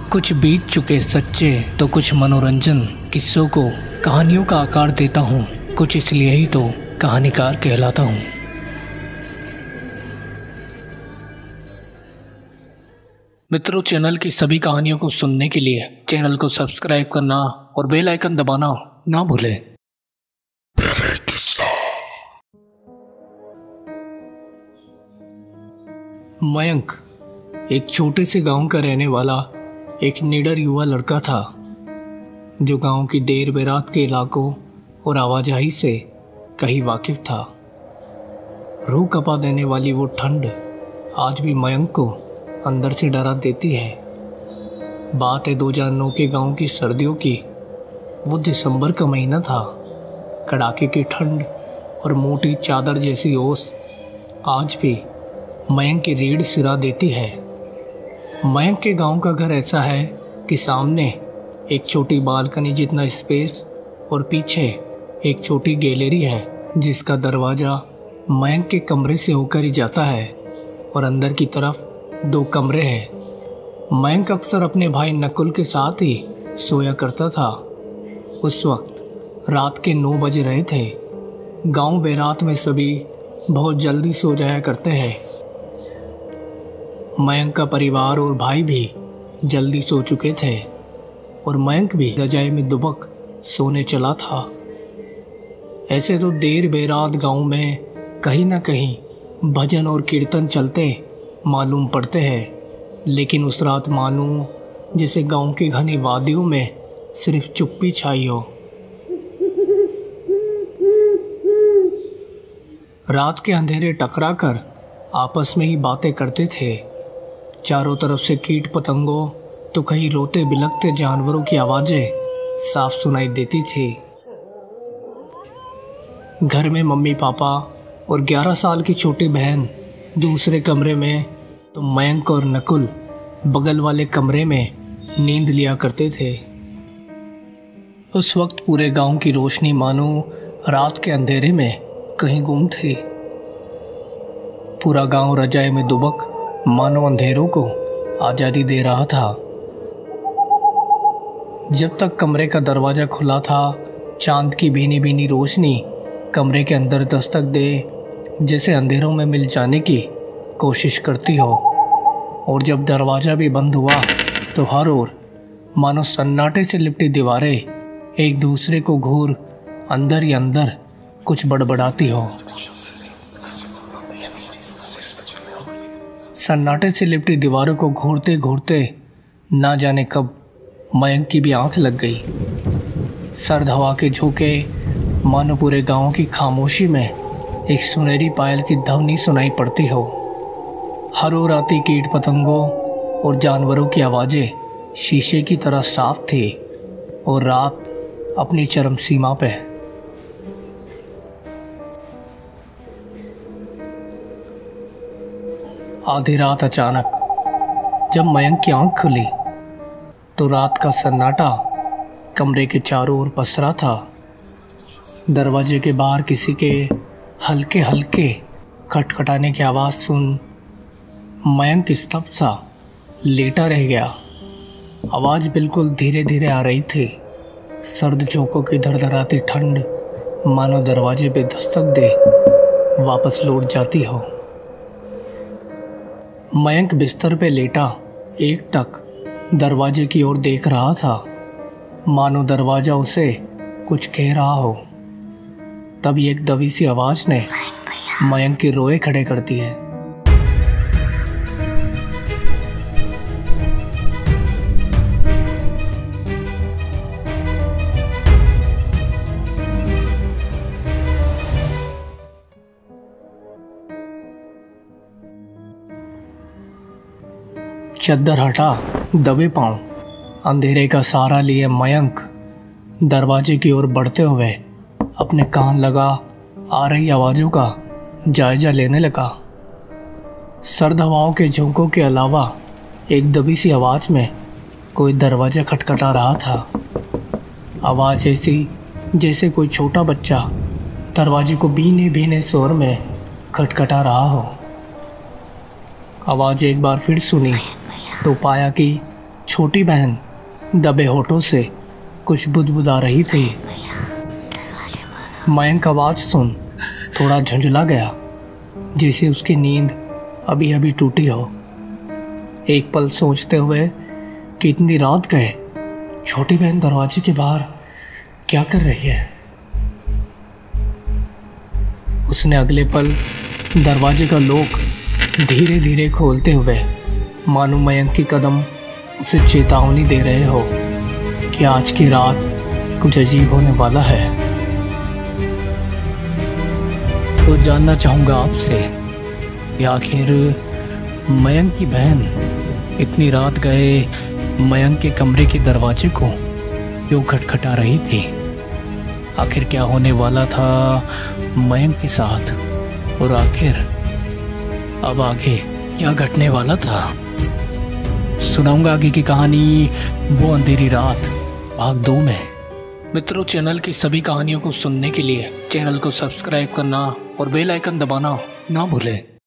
कुछ बीत चुके सच्चे तो कुछ मनोरंजन किस्सों को कहानियों का आकार देता हूँ। कुछ इसलिए ही तो कहानीकार कहलाता हूँ। मित्रों, चैनल की सभी कहानियों को सुनने के लिए चैनल को सब्सक्राइब करना और बेल आइकन दबाना ना भूलें। मयंक एक छोटे से गांव का रहने वाला एक निडर युवा लड़का था, जो गांव की देर बेरात के इलाकों और आवाजाही से कहीं वाकिफ था। रूह कपा देने वाली वो ठंड आज भी मयंक को अंदर से डरा देती है। बात है 2009 के गांव की सर्दियों की। वो दिसंबर का महीना था। कड़ाके की ठंड और मोटी चादर जैसी ओस आज भी मयंक की रीढ़ सिरा देती है। मयंक के गांव का घर ऐसा है कि सामने एक छोटी बालकनी जितना स्पेस और पीछे एक छोटी गैलरी है, जिसका दरवाज़ा मयंक के कमरे से होकर ही जाता है और अंदर की तरफ 2 कमरे हैं। मयंक अक्सर अपने भाई नकुल के साथ ही सोया करता था। उस वक्त रात के 9 बज रहे थे। गांव बेरात में सभी बहुत जल्दी सो जाया करते हैं। मयंक का परिवार और भाई भी जल्दी सो चुके थे और मयंक भी रजाई में दुबक सोने चला था। ऐसे तो देर बेरात गांव में कहीं ना कहीं भजन और कीर्तन चलते मालूम पड़ते हैं, लेकिन उस रात मानो जैसे गांव के घनी वादियों में सिर्फ चुप्पी छाई हो। रात के अंधेरे टकरा कर आपस में ही बातें करते थे। चारों तरफ से कीट पतंगों तो कहीं रोते बिलखते जानवरों की आवाज़ें साफ सुनाई देती थी। घर में मम्मी पापा और 11 साल की छोटी बहन दूसरे कमरे में, तो मयंक और नकुल बगल वाले कमरे में नींद लिया करते थे। उस वक्त पूरे गांव की रोशनी मानो रात के अंधेरे में कहीं गुम थी। पूरा गांव रजाई में दुबक मानो अंधेरों को आज़ादी दे रहा था। जब तक कमरे का दरवाज़ा खुला था, चांद की भीनी भीनी रोशनी कमरे के अंदर दस्तक दे, जैसे अंधेरों में मिल जाने की कोशिश करती हो। और जब दरवाज़ा भी बंद हुआ तो हर ओर मानो सन्नाटे से लिपटी दीवारें एक दूसरे को घूर अंदर ही अंदर कुछ बड़बड़ाती हो। सन्नाटे से लिपटी दीवारों को घूरते घूरते ना जाने कब मयंक की भी आंख लग गई। सर्द हवा के झोंके मानो पूरे गांव की खामोशी में एक सुनहरी पायल की ध्वनि सुनाई पड़ती हो। हर ओर आती कीट पतंगों और जानवरों की आवाज़ें शीशे की तरह साफ थी और रात अपनी चरम सीमा पे। आधी रात अचानक जब मयंक की आंख खुली तो रात का सन्नाटा कमरे के चारों ओर पसरा था। दरवाजे के बाहर किसी के हल्के हल्के खटखटाने की आवाज़ सुन मयंक स्तब्ध सा लेटा रह गया। आवाज़ बिल्कुल धीरे धीरे आ रही थी। सर्द झोंकों की धड़धड़ाती ठंड मानो दरवाजे पे दस्तक दे वापस लौट जाती हो। मयंक बिस्तर पे लेटा एकटक दरवाजे की ओर देख रहा था, मानो दरवाज़ा उसे कुछ कह रहा हो। तभी एक दबी सी आवाज़ ने मयंक के रोए खड़े कर दिए। चद्दर हटा दबे पांव अंधेरे का सहारा लिए मयंक दरवाजे की ओर बढ़ते हुए अपने कान लगा आ रही आवाज़ों का जायजा लेने लगा। सर्द हवाओं के झोंकों के अलावा एक दबी सी आवाज़ में कोई दरवाज़ा खटखटा रहा था। आवाज़ ऐसी जैसे कोई छोटा बच्चा दरवाजे को भीने भीने स्वर में खटखटा रहा हो। आवाज़ एक बार फिर सुनी तो पाया कि छोटी बहन दबे होठों से कुछ बुदबुदा रही थी। मयंक आवाज़ सुन थोड़ा झुंझला गया, जैसे उसकी नींद अभी अभी टूटी हो। एक पल सोचते हुए कि इतनी रात गए छोटी बहन दरवाजे के बाहर क्या कर रही है। उसने अगले पल दरवाजे का लॉक धीरे धीरे खोलते हुए मानो मयंक के कदम उसे चेतावनी दे रहे हो कि आज की रात कुछ अजीब होने वाला है। तो जानना चाहूँगा आपसे कि आखिर मयंक की बहन इतनी रात गए मयंक के कमरे के दरवाजे को क्यों खटखटा रही थी। आखिर क्या होने वाला था मयंक के साथ, और आखिर अब आगे क्या घटने वाला था। सुनाऊंगा आगे की कहानी वो अंधेरी रात भाग 2 में। मित्रों, चैनल की सभी कहानियों को सुनने के लिए चैनल को सब्सक्राइब करना और बेल आइकन दबाना ना भूलें।